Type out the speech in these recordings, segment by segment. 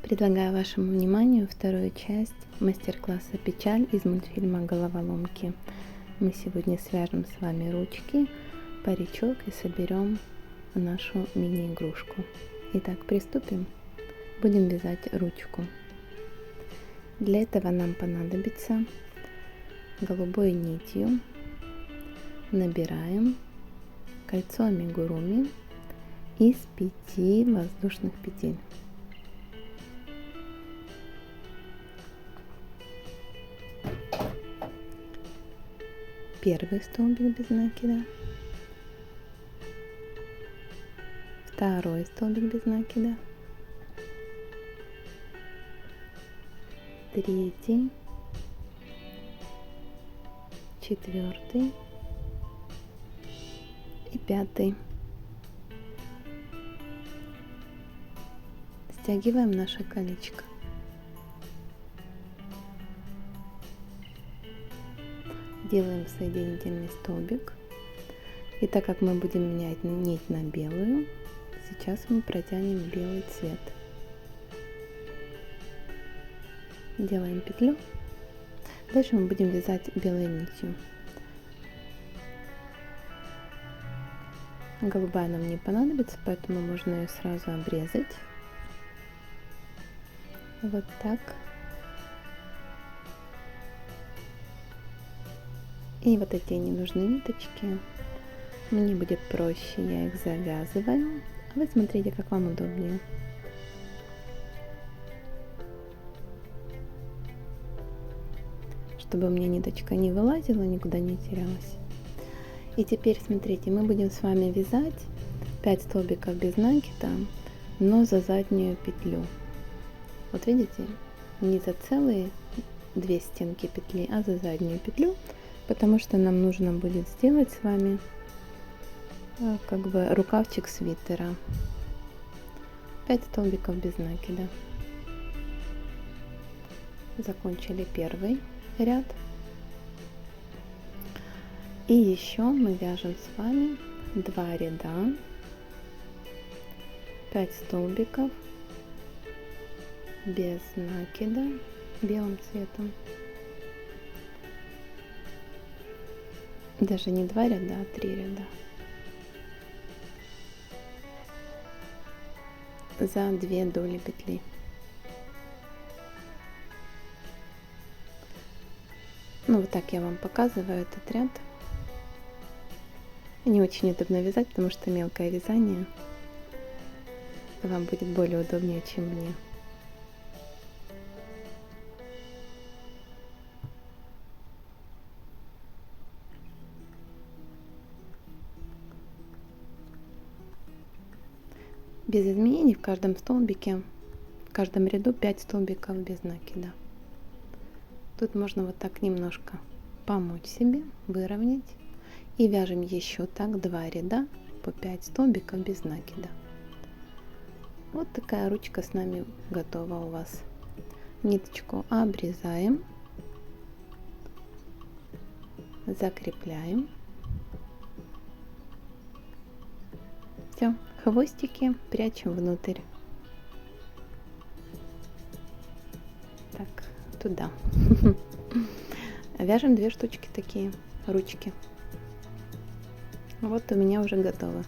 Предлагаю вашему вниманию вторую часть мастер-класса «Печаль» из мультфильма «Головоломки». Мы сегодня свяжем с вами ручки, паричок и соберем нашу мини-игрушку. Итак, приступим. Будем вязать ручку. Для этого нам понадобится голубой нитью набираем кольцо амигуруми из 5 воздушных петель. Первый столбик без накида, второй столбик без накида, третий, четвертый и пятый. Стягиваем наше колечко. Делаем соединительный столбик. И так как мы будем менять нить на белую, сейчас мы протянем белый цвет. Делаем петлю. Дальше мы будем вязать белой нитью. Голубая нам не понадобится, поэтому можно ее сразу обрезать. Вот так. И вот эти ненужные ниточки, мне будет проще, я их завязываю, а вы смотрите, как вам удобнее. Чтобы у меня ниточка не вылазила, никуда не терялась. И теперь смотрите, мы будем с вами вязать 5 столбиков без накида, но за заднюю петлю. Вот видите, не за целые 2 стенки петли, а за заднюю петлю. Потому что нам нужно будет сделать с вами как бы рукавчик свитера. 5 столбиков без накида. Закончили первый ряд. И еще мы вяжем с вами 2 ряда, 5 столбиков без накида белым цветом. Даже не 2 ряда, а 3 ряда. За 2 доли петли. Ну вот так я вам показываю этот ряд. Не очень удобно вязать, потому что мелкое вязание. Вам будет более удобнее, чем мне. Без изменений в каждом столбике, в каждом ряду 5 столбиков без накида. Тут можно вот так немножко помочь себе, выровнять. И вяжем еще так 2 ряда по 5 столбиков без накида. Вот такая ручка с нами готова у вас. Ниточку обрезаем, закрепляем. Все. Хвостики прячем внутрь. Так, туда. Вяжем 2 штучки такие, ручки. Вот у меня уже готово.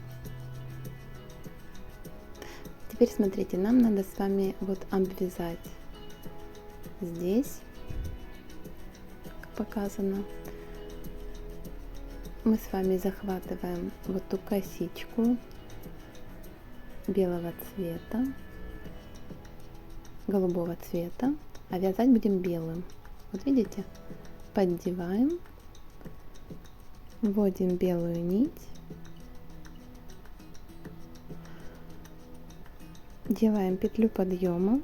Теперь смотрите, нам надо с вами вот обвязать здесь, как показано. Мы с вами захватываем вот ту косичку белого цвета, голубого цвета, а вязать будем белым. Вот видите, поддеваем, вводим белую нить, делаем петлю подъема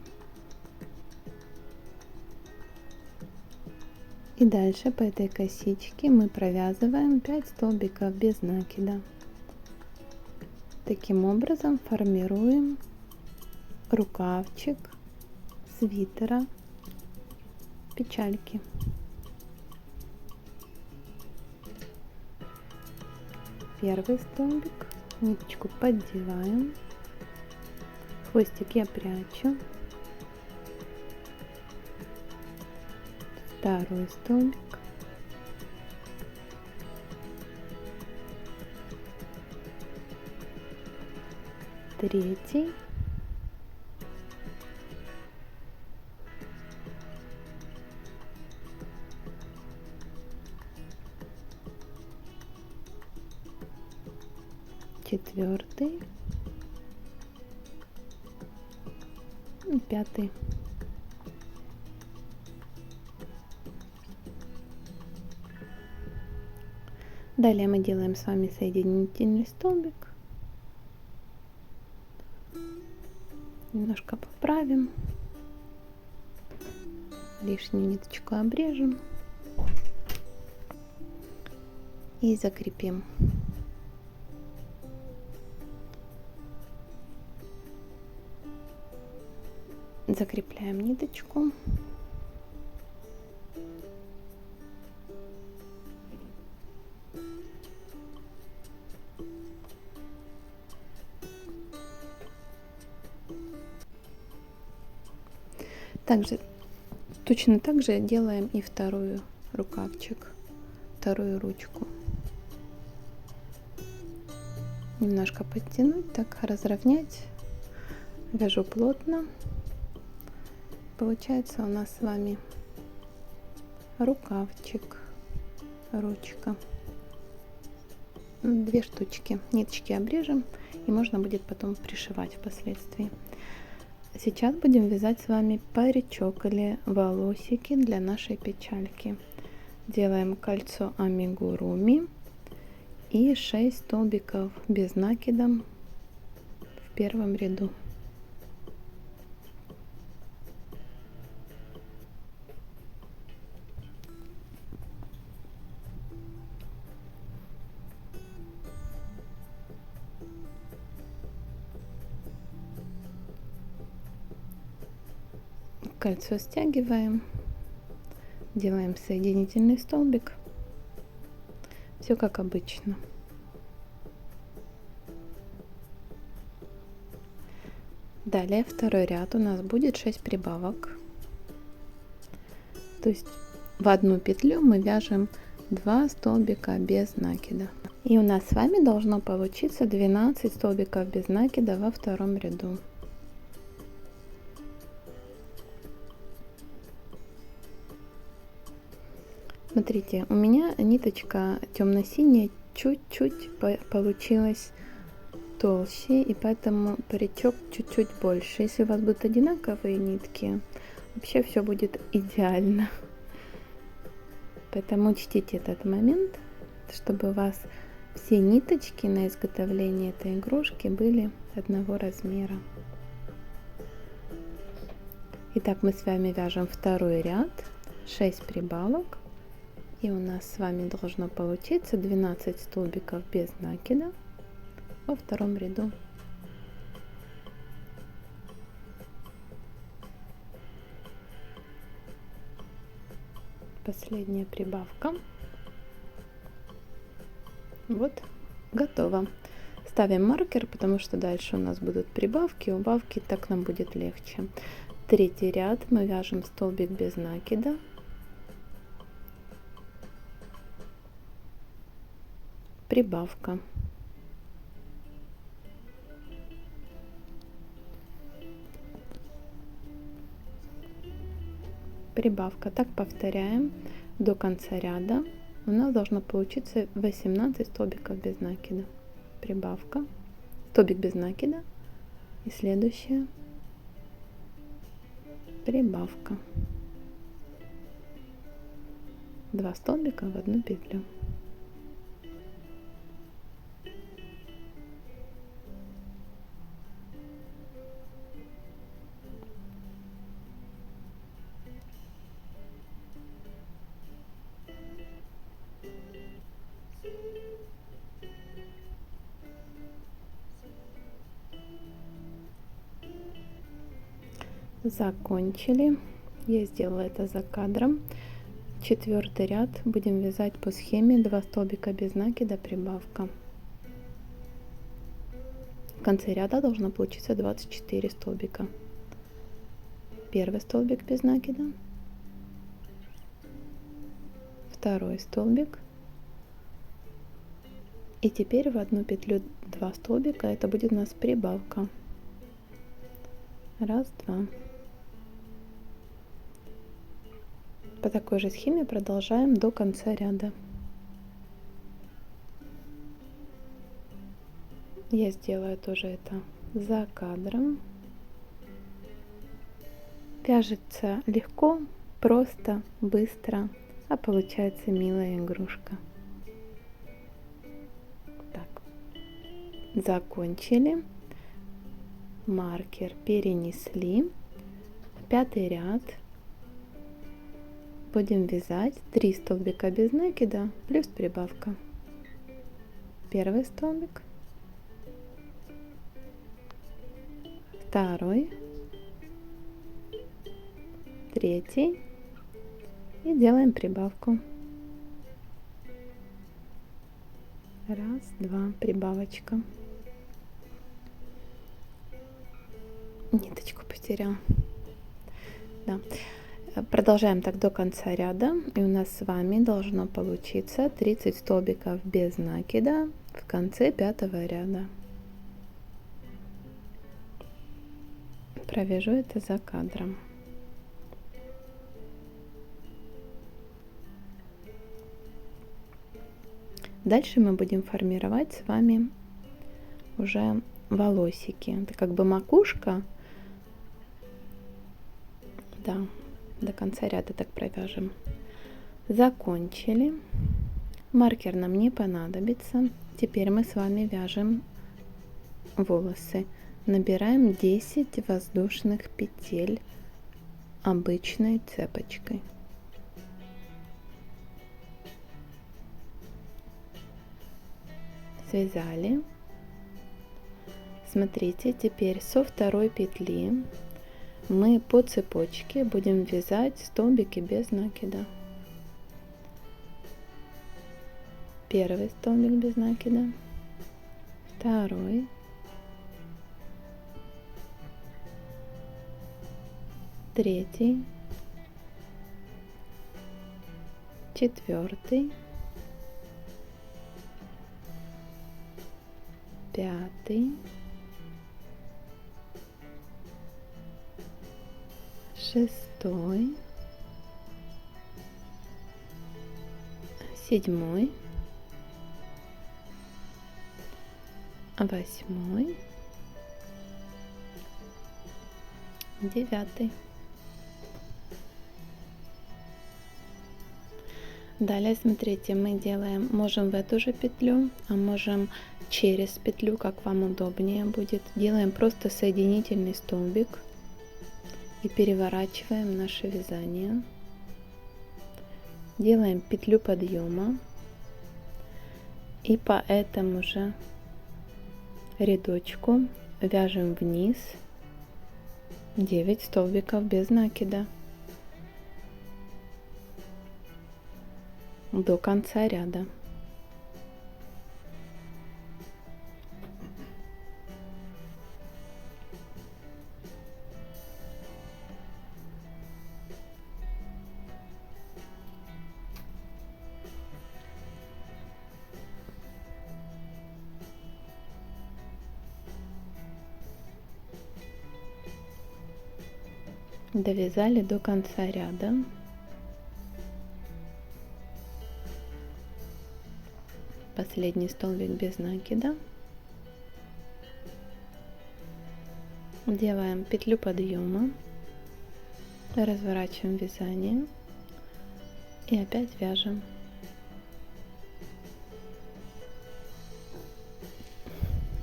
и дальше по этой косичке мы провязываем 5 столбиков без накида. Таким образом формируем рукавчик свитера печальки. Первый столбик, ниточку поддеваем, хвостик я прячу, второй столбик, третий, четвертый и пятый. Далее мы делаем с вами соединительный столбик. Немножко поправим, лишнюю ниточку обрежем и закрепим. Закрепляем ниточку. Также точно так же делаем и вторую рукавчик, вторую ручку. Немножко подтянуть, так разровнять. Вяжу плотно. Получается у нас с вами рукавчик, ручка. 2 штучки. Ниточки обрежем, и можно будет потом пришивать впоследствии. Сейчас будем вязать с вами паричок или волосики для нашей печальки. Делаем кольцо амигуруми и 6 столбиков без накида в первом ряду. Кольцо стягиваем, делаем соединительный столбик. Все как обычно. Далее второй ряд у нас будет 6 прибавок. То есть в одну петлю мы вяжем 2 столбика без накида. И у нас с вами должно получиться 12 столбиков без накида во втором ряду. Смотрите, у меня ниточка темно-синяя чуть-чуть получилась толще, и поэтому паричок чуть-чуть больше. Если у вас будут одинаковые нитки, вообще все будет идеально. Поэтому учтите этот момент, чтобы у вас все ниточки на изготовление этой игрушки были одного размера. Итак, мы с вами вяжем второй ряд, 6 прибавок. И у нас с вами должно получиться 12 столбиков без накида во втором ряду. Последняя прибавка. Вот, готово. Ставим маркер, потому что дальше у нас будут прибавки, убавки, так нам будет легче. Третий ряд мы вяжем столбик без накида. Прибавка. Прибавка. Так повторяем до конца ряда. У нас должно получиться 18 столбиков без накида. Прибавка. Столбик без накида. И следующая. Прибавка. 2 столбика в одну петлю. Закончили. Я сделала это за кадром. Четвертый ряд будем вязать по схеме 2 столбика без накида, прибавка. В конце ряда должно получиться 24 столбика. Первый столбик без накида, второй столбик. И теперь в одну петлю 2 столбика, это будет у нас прибавка. Раз, два. По такой же схеме продолжаем до конца ряда. Я сделаю тоже это за кадром. Вяжется легко, просто, быстро, а получается милая игрушка. Так, закончили. Маркер перенесли. В 5-й ряд будем вязать 3 столбика без накида плюс прибавка. Первый столбик, второй, третий и делаем прибавку. Раз, два, прибавочка. Ниточку потеряла. Да. Продолжаем так до конца ряда, и у нас с вами должно получиться 30 столбиков без накида в конце 5-го ряда. Провяжу это за кадром. Дальше мы будем формировать с вами уже волосики. Это как бы макушка. Да, до конца ряда так провяжем. Закончили. Маркер нам не понадобится. Теперь мы с вами вяжем волосы. Набираем 10 воздушных петель обычной цепочкой. Связали. Смотрите, теперь со второй петли мы по цепочке будем вязать столбики без накида. Первый столбик без накида, второй, третий, четвертый, пятый, шестой, седьмой, восьмой, девятый. Далее, смотрите, мы делаем, можем в эту же петлю, а можем через петлю, как вам удобнее будет. Делаем просто соединительный столбик и переворачиваем наше вязание. Делаем петлю подъема и по этому же рядочку вяжем вниз 9 столбиков без накида до конца ряда. Довязали до конца ряда. Последний столбик без накида. Делаем петлю подъема, разворачиваем вязание и опять вяжем.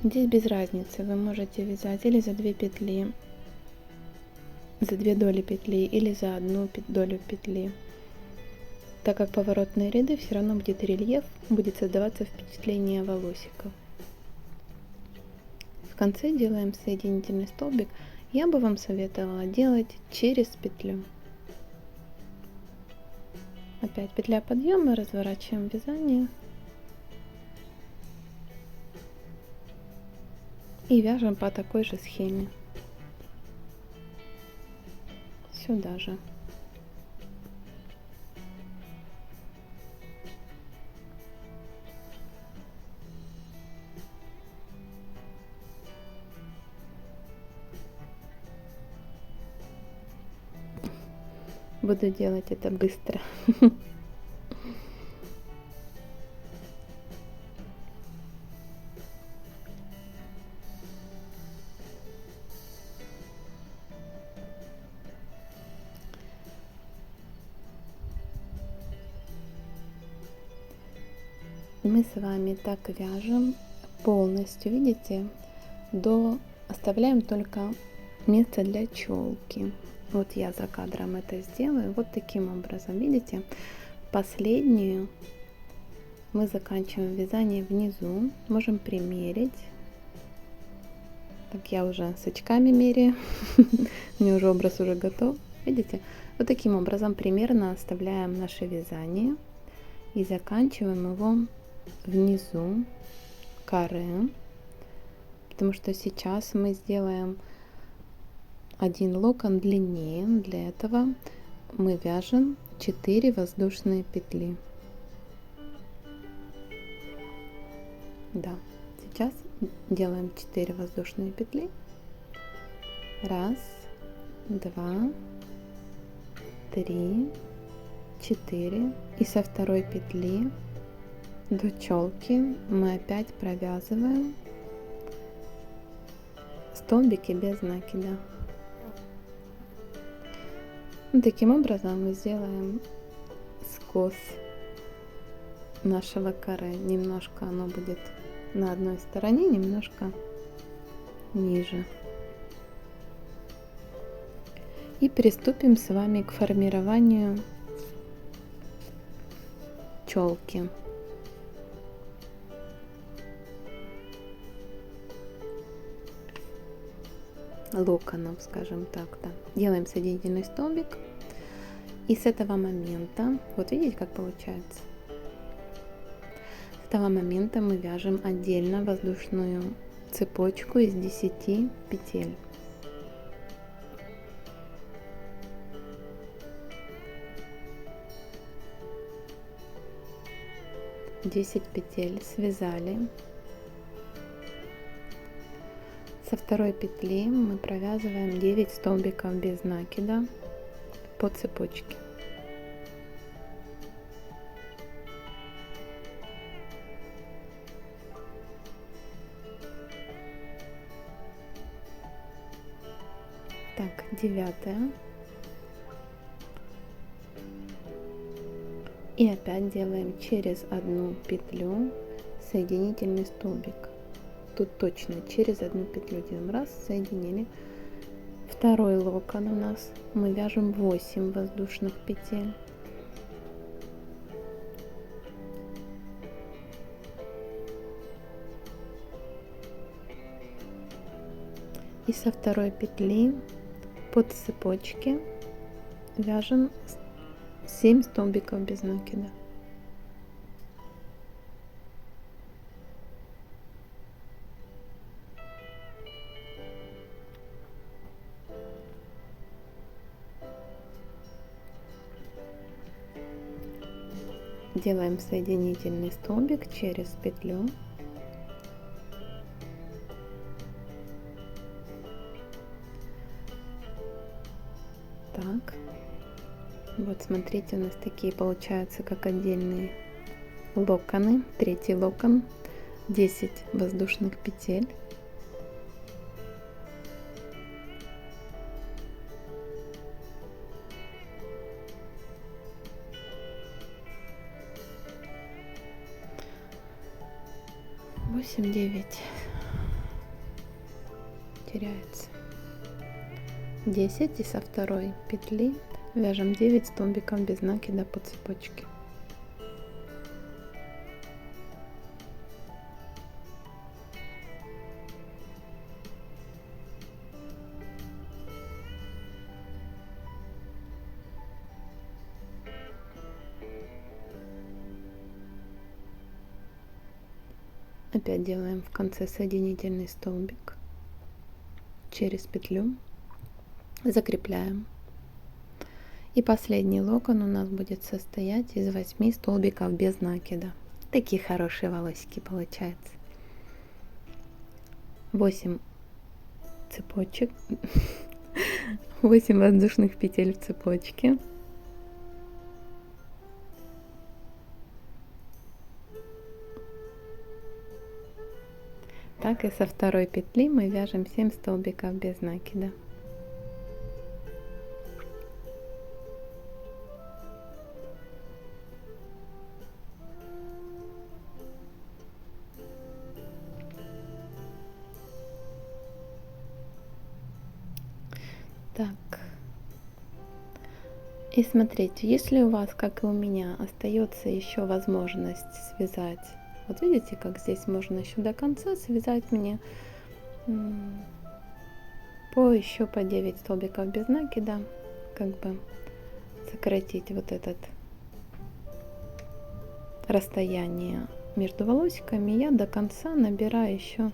Здесь без разницы, вы можете вязать или за 2 петли, за 2 доли петли или за 1 долю петли, так как поворотные ряды все равно будет рельеф, будет создаваться впечатление волосиков. В конце делаем соединительный столбик. Я бы вам советовала делать через петлю. Опять петля подъема, разворачиваем вязание и вяжем по такой же схеме. Сюда же. Буду делать это быстро. Мы с вами так вяжем полностью, видите, оставляем только место для челки. Вот я за кадром это сделаю вот таким образом, видите, последнюю мы заканчиваем вязание внизу, можем примерить. Так, я уже с очками меряю, у меня уже образ уже готов, видите, вот таким образом примерно оставляем наше вязание и заканчиваем его внизу каре, потому что сейчас мы сделаем один локон длиннее. Для этого мы вяжем 4 воздушные петли. Да, сейчас делаем 4 воздушные петли. 1, 2, 3, 4. И со второй петли до челки мы опять провязываем столбики без накида. Таким образом мы сделаем скос нашего каре. Немножко оно будет на одной стороне, немножко ниже. И приступим с вами к формированию челки. Локонов, скажем так, да. Делаем соединительный столбик, и с этого момента, вот видите, как получается, с этого момента мы вяжем отдельно воздушную цепочку из 10 петель. Десять петель связали. Со второй петли мы провязываем 9 столбиков без накида по цепочке. Так, 9. И опять делаем через одну петлю соединительный столбик. Тут точно через одну петлю делаем, раз, соединили. Второй локон у нас, мы вяжем 8 воздушных петель. И со второй петли по цепочке вяжем 7 столбиков без накида. Делаем соединительный столбик через петлю. Так, вот смотрите, у нас такие получаются как отдельные локоны. Третий локон, 10 воздушных петель. Восемь, 9 теряется. 10 и со второй петли вяжем 9 столбиков без накида по цепочке. Опять делаем в конце соединительный столбик через петлю, закрепляем. И последний локон у нас будет состоять из 8 столбиков без накида. Такие хорошие волосики получаются. 8 цепочек, 8 воздушных петель в цепочке, так и со второй петли мы вяжем 7 столбиков без накида. Так. И смотрите, если у вас, как и у меня, остается еще возможность связать, вот видите, как здесь можно еще до конца связать мне по 9 столбиков без накида, как бы сократить вот этот расстояние между волосиками, я до конца набираю еще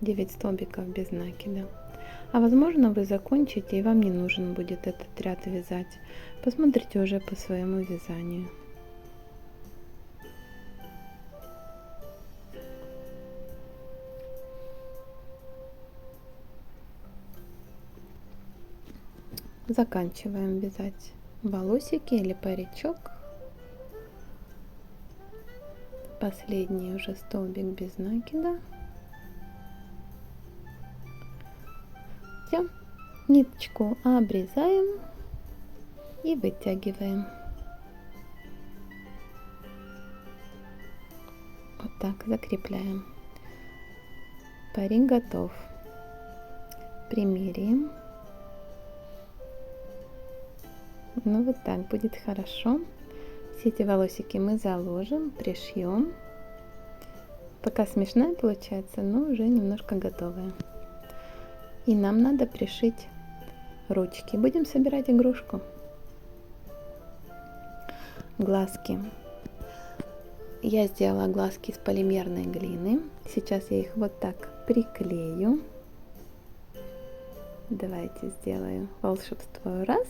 9 столбиков без накида. А возможно, вы закончите и вам не нужен будет этот ряд вязать. Посмотрите уже по своему вязанию. Заканчиваем вязать волосики или паричок. Последний уже столбик без накида. Все, ниточку обрезаем и вытягиваем. Вот так закрепляем. Парик готов. Примеряем. Ну вот так будет хорошо. Все эти волосики мы заложим, пришьем. Пока смешная получается, но уже немножко готовая. И нам надо пришить ручки. Будем собирать игрушку. Глазки. Я сделала глазки из полимерной глины. Сейчас я их вот так приклею. Давайте сделаю волшебство. Раз.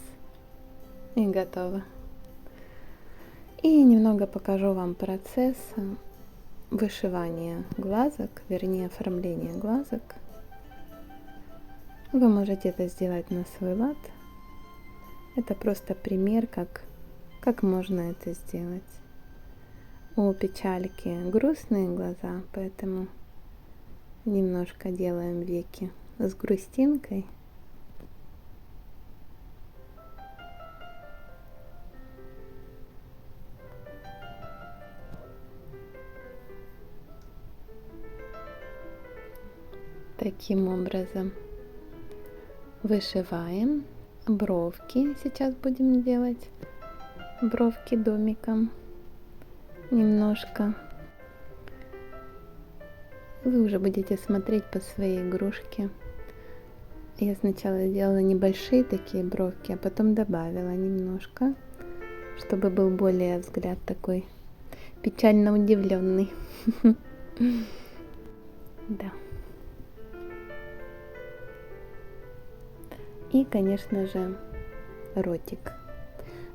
И готово. И немного покажу вам процесс вышивания глазок, вернее оформления глазок. Вы можете это сделать на свой лад. Это просто пример, как можно это сделать. У печальки грустные глаза, поэтому немножко делаем веки с грустинкой. Таким образом вышиваем бровки. Сейчас будем делать бровки домиком немножко. Вы уже будете смотреть по своей игрушке. Я сначала сделала небольшие такие бровки, а потом добавила немножко, чтобы был более взгляд такой печально удивленный. Да. И, конечно же, ротик.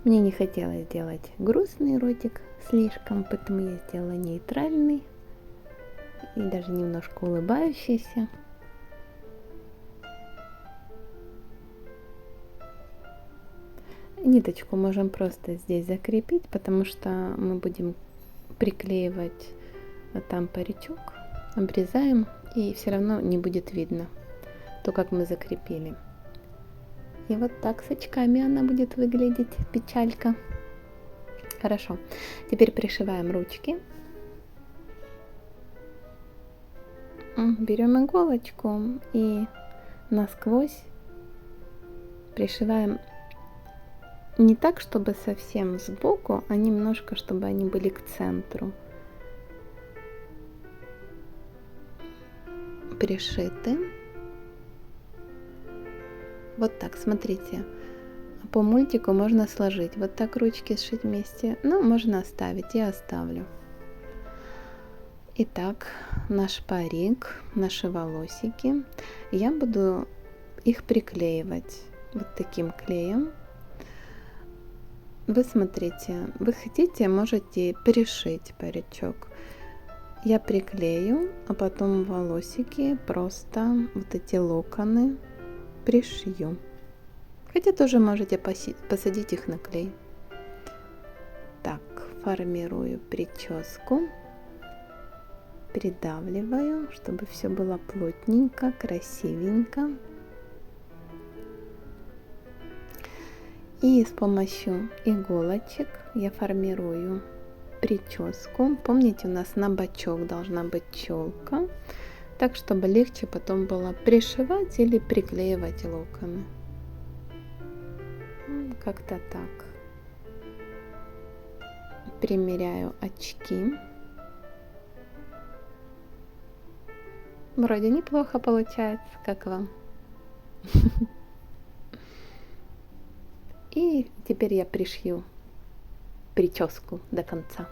Мне не хотелось делать грустный ротик слишком, поэтому я сделала нейтральный и даже немножко улыбающийся. Ниточку можем просто здесь закрепить, потому что мы будем приклеивать там паричок, обрезаем, и все равно не будет видно то, как мы закрепили. И вот так с очками она будет выглядеть, печалька. Хорошо. Теперь пришиваем ручки. Берем иголочку и насквозь пришиваем не так, чтобы совсем сбоку, а немножко, чтобы они были к центру. Пришиты. Вот так, смотрите, по мультику можно сложить, вот так ручки сшить вместе, но можно оставить, я оставлю. Итак, наш парик, наши волосики, я буду их приклеивать вот таким клеем. Вы смотрите, вы хотите, можете пришить паричок. Я приклею, а потом волосики, просто вот эти локоны пришью. Хотя тоже можете посадить их на клей. Так, формирую прическу. придавливаю, чтобы все было плотненько, красивенько. И с помощью иголочек я формирую прическу. Помните, у нас на бочок должна быть челка, так чтобы легче потом было пришивать или приклеивать локоны. Как-то так. Примеряю очки. Вроде неплохо получается, как вам? И теперь я пришью прическу до конца.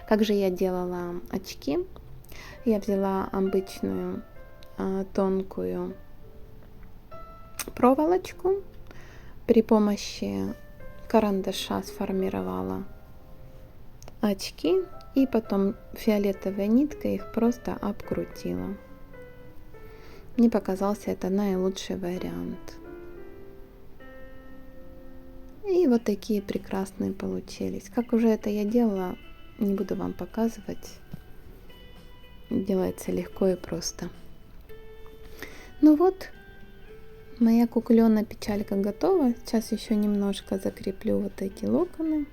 Как же я делала очки? Я взяла обычную тонкую проволочку, при помощи карандаша сформировала очки и потом фиолетовой ниткой их просто обкрутила. Мне показался это наилучший вариант. И вот такие прекрасные получились. Как уже это я делала, не буду вам показывать. Делается легко и просто. Ну вот, моя куклёная печалька готова. Сейчас еще немножко закреплю вот эти локоны.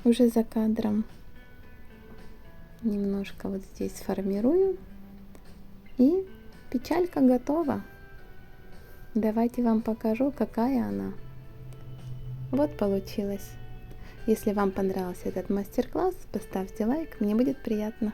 Уже за кадром. Немножко вот здесь сформирую. И печалька готова. Давайте вам покажу, какая она. Вот получилось. Если вам понравился этот мастер-класс, поставьте лайк, мне будет приятно.